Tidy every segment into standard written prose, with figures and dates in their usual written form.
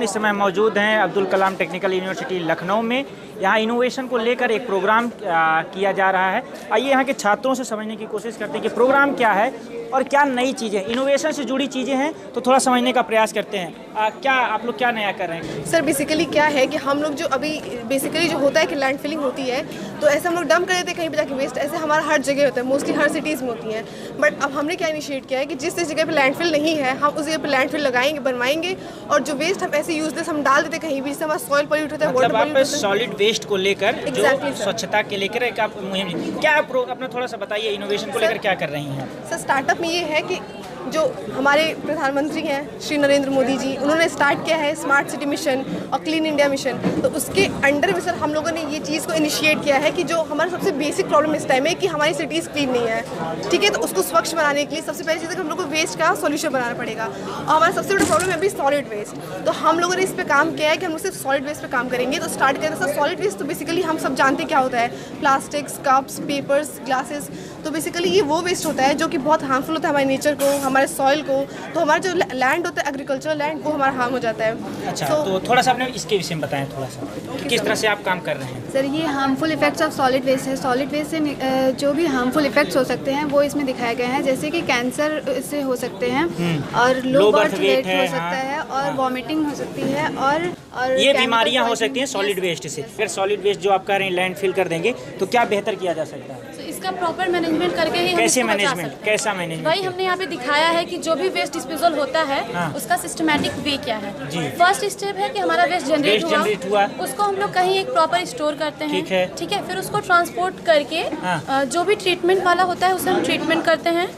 इस समय मौजूद हैं अब्दुल कलाम टेक्निकल यूनिवर्सिटी लखनऊ में। यहाँ इनोवेशन को लेकर एक प्रोग्राम किया जा रहा है। आइए यहाँ के छात्रों से समझने की कोशिश करते हैं कि प्रोग्राम क्या है और क्या नई चीज़ें, इनोवेशन से जुड़ी चीज़ें हैं, तो थोड़ा समझने का प्रयास करते हैं। क्या आप लोग क्या नया कर रहे हैं? सर बेसिकली क्या है कि हम लोग जो अभी बेसिकली जो होता है कि लैंड फिलिंग होती है, तो ऐसे हम लोग डंप कर देते हैं कहीं पे जाके वेस्ट, ऐसे हमारा हर जगह होता है, मोस्टली हर सिटीज़ में होती हैं। बट अब हमने क्या इनिशिएट किया है कि जिस जगह पे लैंड फिल नहीं है, हम उस जगह पे लैंड फिल लगाएंगे, बनवाएंगे, और जो वेस्ट हम ऐसे यूजलेस हम डाल देते कहीं भी, जिससे हमारा सॉइल पॉल्यूट होता है, वाटर पॉल्यूट होता है। सॉलिड वेस्ट को लेकर जो स्वच्छता के लेकर एक आप मुहिम, क्या अपना थोड़ा सा बताइए, इनोवेशन को लेकर क्या कर रही हैं? सर स्टार्टअप में ये है कि जो हमारे प्रधानमंत्री हैं श्री नरेंद्र मोदी जी, उन्होंने स्टार्ट किया है स्मार्ट सिटी मिशन और क्लीन इंडिया मिशन। तो उसके अंडर में सर हम लोगों ने ये चीज़ को इनिशिएट किया है कि जो हमारा सबसे बेसिक प्रॉब्लम इस टाइम है कि हमारी सिटीज़ क्लीन नहीं है, ठीक है। तो उसको स्वच्छ बनाने के लिए सबसे पहली चीज़ है कि हम लोग को वेस्ट का सोल्यूशन बनाना पड़ेगा, और हमारा सबसे बड़ा प्रॉब्लम है अभी सॉलिड वेस्ट। तो हम लोगों ने इस पर काम किया है कि हम लोग सिर्फ सॉलिड वेस्ट पर काम करेंगे। तो स्टार्ट किया था सॉलिड वेस्ट, तो बेसिकली हम सब जानते क्या होता है, प्लास्टिक्स, कप्स, पेपर्स, ग्लासेस। तो बेसिकली ये वो वेस्ट होता है जो कि बहुत हार्मफुल होता है हमारे नेचर को, हमारे सॉइल को। तो हमारा जो लैंड होता है एग्रीकल्चरल लैंड, वो हमारा हार्म हो जाता है। अच्छा, तो थोड़ा सा अपने इसके विषय में बताएं थोड़ा सा, किस तरह से आप काम कर रहे हैं? सर ये harmful effects of solid waste है। सॉलिड वेस्ट से जो भी हार्मफुल इफेक्ट्स हो सकते हैं वो इसमें दिखाए गए हैं, जैसे कि कैंसर से हो सकते हैं, और लो बर्थ वेट हो सकता है, और वॉमिटिंग हो सकती है, और ये बीमारियां हो सकती हैं सॉलिड वेस्ट से। अगर सॉलिड वेस्ट जो आप कह रहे हैं लैंड फिल कर देंगे तो क्या बेहतर किया जा सकता है? इसका प्रॉपर मैनेजमेंट करके ही कैसे मैनेजमेंट, कैसा मैनेजमेंट? वही हमने यहाँ पे दिखाया है कि जो भी वेस्ट डिस्पोजल होता है उसका सिस्टमैटिक वे क्या है। फर्स्ट स्टेप है कि हमारा वेस्ट जनरेट हुआ, उसको हम लोग कहीं एक प्रॉपर स्टोर करते हैं, ठीक है। फिर उसको ट्रांसपोर्ट करके जो भी ट्रीटमेंट वाला होता है उसे हम ट्रीटमेंट करते हैं,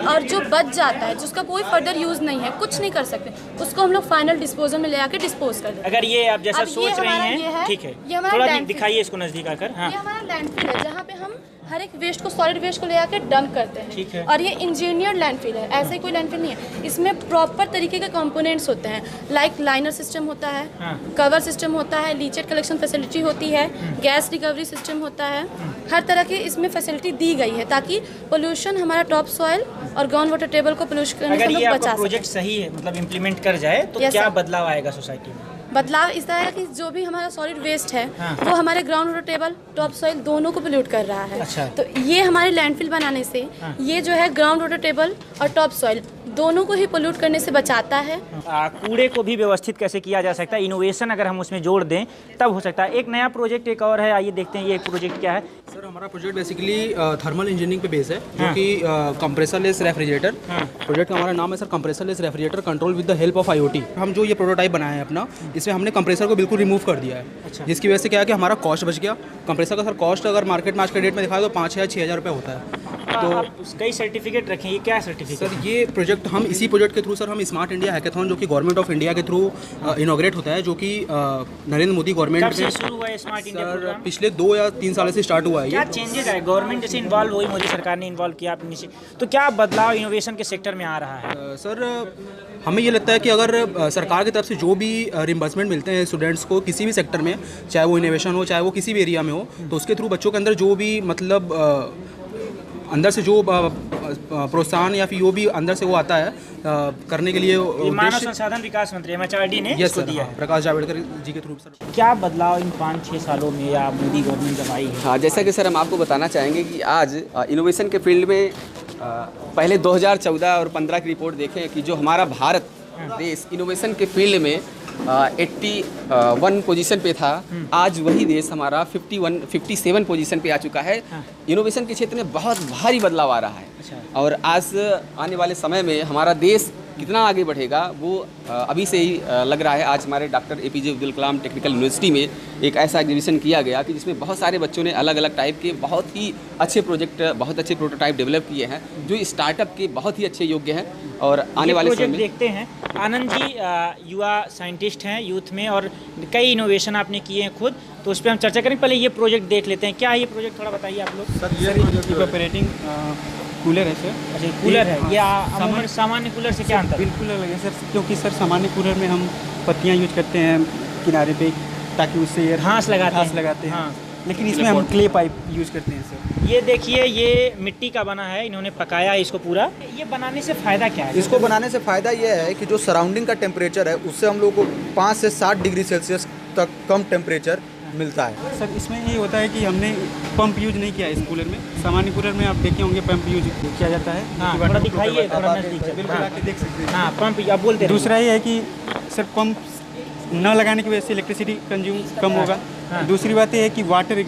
और जो बच जाता है जिसका कोई फर्दर यूज नहीं है, कुछ नहीं कर सकते, उसको हम लोग फाइनल डिस्पोजल में ले आके डिस्पोज कर देते हैं। अगर ये आप जैसा सोच रही हैं, ठीक है, थोड़ा दिखाइए इसको नजदीक आकर। ये हमारा लैंडफिल है जहाँ पे हम हर एक वेस्ट को, सॉलिड वेस्ट को ले आके डंप करते हैं, ठीक है। और ये इंजीनियर लैंडफिल है, ऐसे ही कोई लैंडफिल नहीं है। इसमें प्रॉपर तरीके के कंपोनेंट्स होते हैं, लाइक लाइनर सिस्टम होता है, कवर सिस्टम होता है, लीचेट कलेक्शन फैसिलिटी होती है, गैस रिकवरी सिस्टम होता है। हर तरह की इसमें फैसिलिटी दी गई है ताकि पोल्यूशन हमारा टॉप सॉइल और ग्राउंड वाटर टेबल को पोल्यूशन अगर ये बचा प्रोजेक्ट सही है, मतलब इम्प्लीमेंट कर जाए तो क्या बदलाव आएगा सोसाइटी में? बदलाव इस तरह कि जो भी हमारा सॉलिड वेस्ट है वो हमारे ground water table, top soil दोनों को पोल्यूट कर रहा है। अच्छा। तो ये हमारे लैंडफिल बनाने से ये जो है ग्राउंड वाटर टेबल और टॉप सॉइल दोनों को ही पोल्यूट करने से बचाता है। कूड़े को भी व्यवस्थित कैसे किया जा सकता है, इनोवेशन अगर हम उसमें जोड़ दें तब हो सकता है। एक नया प्रोजेक्ट एक और है, आइए देखते हैं ये प्रोजेक्ट क्या है। सर हमारा प्रोजेक्ट बेसिकली थर्मल इंजीनियरिंग पे बेस है, जो कि कंप्रेसरलेस रेफ्रिजरेटर। प्रोजेक्ट का हमारा नाम है sir compressorless refrigerator control with the help of IoT। हम जो ये प्रोटोटाइप बनाए हैं अपना, इसमें हमने कंप्रेसर को बिल्कुल रिमूव कर दिया है। अच्छा। जिसकी वजह से क्या है कि हमारा कॉस्ट बच गया। कंप्रेसर का सर कॉस्ट अगर मार्केट में आज के डेट में दिखाए तो 5 या 6 हज़ार रुपये होता है। तो आप कई सर्टिफिकेट रखें, ये क्या सर्टिफिकेट? सर ये प्रोजेक्ट हम इसी प्रोजेक्ट के थ्रू सर हम स्मार्ट इंडिया हैकाथॉन, जो कि गवर्नमेंट ऑफ इंडिया के थ्रू इनॉग्रेट होता है, जो कि नरेंद्र मोदी गवर्नमेंट में शुरू हुआ है स्मार्ट इंडिया प्रोग्राम? पिछले 2 या 3 साल से स्टार्ट हुआ है। क्या चेंजेस आए? गवर्नमेंट जैसे इन्वॉल्व हुई, मोदी सरकार ने इन्वॉल्व किया अपने से, तो क्या बदलाव इनोवेशन के सेक्टर में आ रहा है? सर हमें ये लगता है कि अगर सरकार की तरफ से जो भी रिम्बर्समेंट मिलते हैं स्टूडेंट्स को किसी भी सेक्टर में, चाहे वो इनोवेशन हो, चाहे वो किसी भी एरिया में हो, तो उसके थ्रू बच्चों के अंदर जो भी मतलब अंदर से जो प्रोत्साहन या फिर जो भी अंदर से वो आता है करने के लिए, मानव संसाधन विकास मंत्री MHRD ने इसको दिया है, प्रकाश जावड़ेकर जी के थ्रू। सर क्या बदलाव इन 5-6 सालों में या मोदी गवर्नमेंट जब आई है? हाँ, जैसा कि सर हम आपको बताना चाहेंगे कि आज इनोवेशन के फील्ड में पहले 2014 और 15 की रिपोर्ट देखें कि जो हमारा भारत देश इनोवेशन के फील्ड में 81 पोजीशन पे था, आज वही देश हमारा 57 पोजीशन पे आ चुका है। इनोवेशन के क्षेत्र में बहुत भारी बदलाव आ रहा है। अच्छा। और आज आने वाले समय में हमारा देश कितना आगे बढ़ेगा वो अभी से ही लग रहा है। आज हमारे doctor APJ Abdul Kalam technical university में एक ऐसा एग्जीबिशन किया गया कि जिसमें बहुत सारे बच्चों ने अलग अलग टाइप के बहुत ही अच्छे प्रोजेक्ट, बहुत अच्छे प्रोटोटाइप डेवलप किए हैं, जो स्टार्टअप के बहुत ही अच्छे योग्य हैं। और आने वाले समय में देखते हैं। आनंद जी युवा साइंटिस्ट हैं यूथ में, और कई इनोवेशन आपने किए हैं खुद, तो उस पर हम चर्चा करें। पहले ये प्रोजेक्ट देख लेते हैं, क्या है ये प्रोजेक्ट, थोड़ा बताइए आप लोग। सर ये इवेपोरेटिंग कूलर है सर। अच्छा, कूलर है ये सामान्य कूलर से क्या अंतर? बिल्कुल अलग है सर, क्योंकि सर सामान्य कूलर में हम पत्तियां यूज करते हैं किनारे पे, ताकि उससे घास लगाते हैं। हाँ। लेकिन इसमें हम क्ले पाइप यूज़ करते हैं सर। ये देखिए, ये मिट्टी का बना है, इन्होंने पकाया है इसको पूरा। ये बनाने से फ़ायदा क्या है? इसको बनाने से फ़ायदा ये है कि जो सराउंडिंग का टेम्परेचर है उससे हम लोग को 5 से 7 डिग्री सेल्सियस तक कम टेम्परेचर मिलता है। सर इसमें ये होता है कि हमने पंप यूज नहीं किया है इस कूलर में। सामान्य कूलर में आप देखे होंगे पंप यूज किया जाता है। हाँ, थोड़ा दिखाइए, थोड़ा नज़दीक से। बिल्कुल आके देख सकते हैं। हाँ, पंप आप बोलते हैं। दूसरा ये है कि सर पंप न लगाने की वजह से इलेक्ट्रिसिटी कंज्यूम कम होगा। दूसरी बात ये है कि वाटर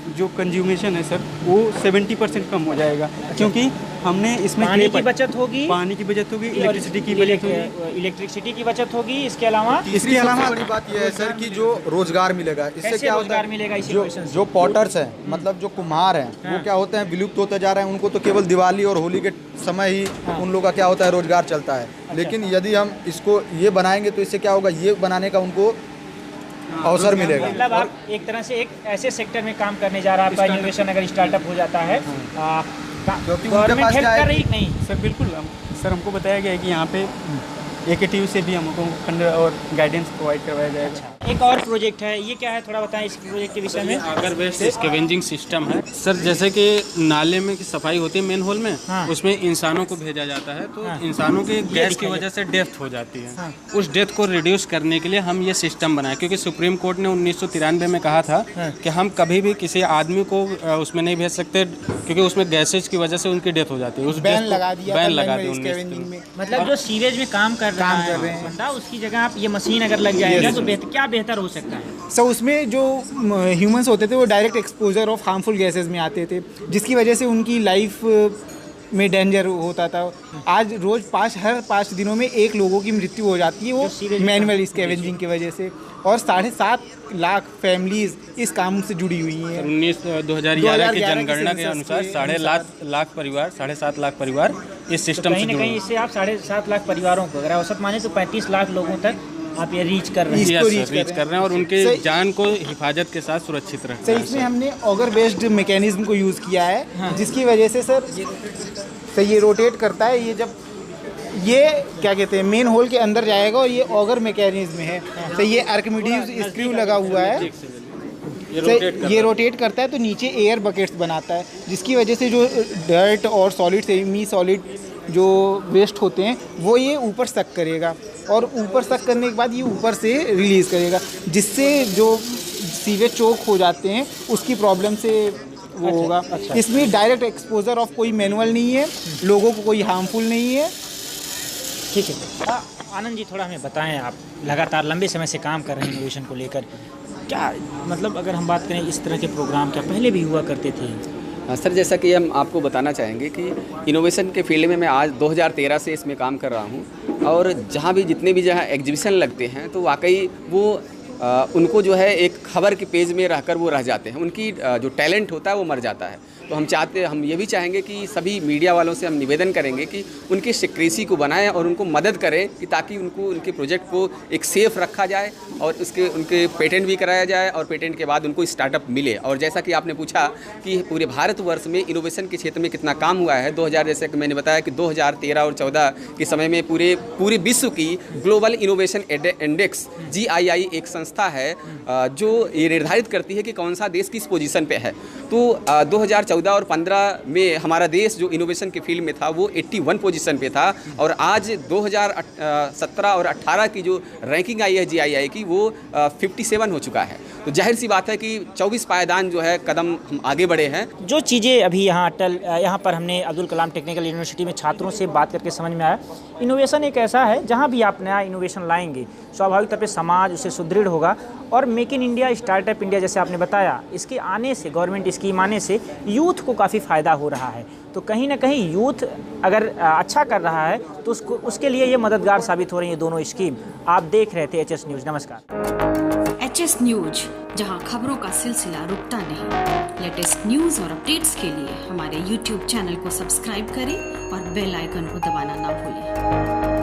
जो कंज्यूमेशन है सर वो 70% कम हो जाएगा, क्योंकि हमने इसमें पानी की बचत होगी, पानी की बचत होगी, इलेक्ट्रिसिटी की बचत होगी, इलेक्ट्रिसिटी की बचत होगी। इसके अलावा बड़ी बात यह है सर कि जो रोजगार मिलेगा, इससे क्या होता है, जो पॉटर्स हैं, मतलब जो कुम्हार हैं, वो क्या होते हैं, विलुप्त होते जा रहे हैं। उनको तो केवल दिवाली और होली के समय ही उन लोगों का क्या होता है, रोजगार चलता है। लेकिन यदि हम इसको ये बनाएंगे तो इससे क्या होगा, ये बनाने का उनको अवसर मिलेगा। मतलब आप एक तरह से एक ऐसे सेक्टर में काम करने जा रहा है, आपका इनोवेशन अगर स्टार्टअप हो जाता है, गवर्नमेंट हेल्प कर रही नहीं? सर बिल्कुल, सर हमको बताया गया है कि यहाँ पे AKTU से भी हमको फंड और गाइडेंस प्रोवाइड करवाया जाएगा। एक और प्रोजेक्ट है, ये क्या है, थोड़ा बताएं इस प्रोजेक्ट के विषय में। अगर वेस्ट स्कैवेंजिंग सिस्टम है सर, जैसे कि नाले में की सफाई होती है मेन होल में, उसमें इंसानों को भेजा जाता है, तो इंसानों के गैस की वजह से डेथ हो जाती है। उस डेथ को रिड्यूस करने के लिए हम ये सिस्टम बनाए, क्योंकि सुप्रीम कोर्ट ने 1993 में कहा था कि हम कभी भी किसी आदमी को उसमें नहीं भेज सकते, क्योंकि उसमें गैसेज की वजह से उनकी डेथ हो जाती है। उस बैन लगा दिया 1993 में। मतलब जो सीवेज में काम कर रहे हैं बंदा, उसकी जगह आप ये मशीन अगर लग जाएगा तो क्या बेहतर हो सकता है? सो उसमें जो ह्यूमंस होते थे वो direct exposure of harmful gases में आते थे, जिसकी वजह से उनकी लाइफ में डेंजर होता था। आज रोज़ हर 5 दिनों में 1 लोगों की मृत्यु हो जाती है वो मैनुअल स्कैवेंजिंग की वजह से, और 7.5 लाख फैमिलीज इस काम से जुड़ी हुई हैं। 2011 की जनगणना के अनुसार 7.5 लाख परिवार इस सिस्टम से जुड़े। कहीं इससे आप 7.5 लाख परिवारों को अगर औसत माने तो 35 लाख लोगों तक आप ये रीच कर रहे हैं। रीच कर रहे हैं और उनके जान को हिफाजत के साथ सुरक्षित रखते हैं। इसमें हमने ऑगर बेस्ड मैकेनिज्म को यूज़ किया है, जिसकी वजह से सर ये रोटेट करता है। ये जब ये क्या कहते हैं मेन होल के अंदर जाएगा और ये ऑगर मैकेनिज्म है, तो ये आर्किमिडीज स्क्रू लगा हुआ है, ये रोटेट करता है तो नीचे एयर बकेट्स बनाता है, जिसकी वजह से जो डर्ट और सॉलिड सेमी सॉलिड जो वेस्ट होते हैं वो ये ऊपर सक करेगा, और ऊपर सक करने के बाद ये ऊपर से रिलीज़ करेगा, जिससे जो सीवेज चोक हो जाते हैं उसकी प्रॉब्लम से वो होगा। इसमें डायरेक्ट एक्सपोजर ऑफ कोई मैनुअल नहीं है, लोगों को कोई हार्मफुल नहीं है। ठीक है आनंद जी, थोड़ा हमें बताएं, आप लगातार लंबे समय से काम कर रहे हैं इनोवेशन को लेकर, क्या मतलब अगर हम बात करें इस तरह के प्रोग्राम क्या पहले भी हुआ करते थे? सर जैसा कि हम आपको बताना चाहेंगे कि इनोवेशन के फील्ड में मैं आज 2013 से इसमें काम कर रहा हूँ, और जहाँ भी जितने भी जहाँ एग्जीबिशन लगते हैं तो वाकई वो उनको जो है एक खबर के पेज में रहकर वो रह जाते हैं, उनकी जो टैलेंट होता है वो मर जाता है। तो हम ये भी चाहेंगे कि सभी मीडिया वालों से हम निवेदन करेंगे कि उनकी सिक्रेसी को बनाएं और उनको मदद करें, कि ताकि उनको उनके प्रोजेक्ट को एक सेफ रखा जाए और उनके पेटेंट भी कराया जाए, और पेटेंट के बाद उनको स्टार्टअप मिले। और जैसा कि आपने पूछा कि पूरे भारतवर्ष में इनोवेशन के क्षेत्र में कितना काम हुआ है, 2000 जैसे कि मैंने बताया कि 2013 और 14 के समय में पूरे विश्व की ग्लोबल इनोवेशन इंडेक्स GII एक संस्था है जो ये निर्धारित करती है कि कौन सा देश किस पोजीशन पे है। तो 2014 और 15 में हमारा देश जो इनोवेशन के फील्ड में था वो 81 पोजीशन पे था, और आज 2017 और 18 की जो रैंकिंग आई है GII की वो 57 हो चुका है। तो जाहिर सी बात है कि 24 पायदान जो है कदम हम आगे बढ़े हैं। जो चीज़ें अभी यहाँ पर हमने अब्दुल कलाम टेक्निकल यूनिवर्सिटी में छात्रों से बात करके समझ में आया, इनोवेशन एक ऐसा है जहाँ भी आप नया इनोवेशन लाएंगे स्वाभाविक तौर पर समाज उससे सुदृढ़ होगा, और make in India startup India जैसे आपने बताया, इसके आने से गवर्नमेंट स्कीम आने से यूथ को काफ़ी फ़ायदा हो रहा है। तो कहीं ना कहीं यूथ अगर अच्छा कर रहा है तो उसके लिए ये मददगार साबित हो रही है दोनों स्कीम। आप देख रहे थे HS न्यूज़। नमस्कार। HS न्यूज़, जहां खबरों का सिलसिला रुकता नहीं। लेटेस्ट न्यूज़ और अपडेट्स के लिए हमारे YouTube चैनल को सब्सक्राइब करें और बेल आइकन को दबाना ना भूलें।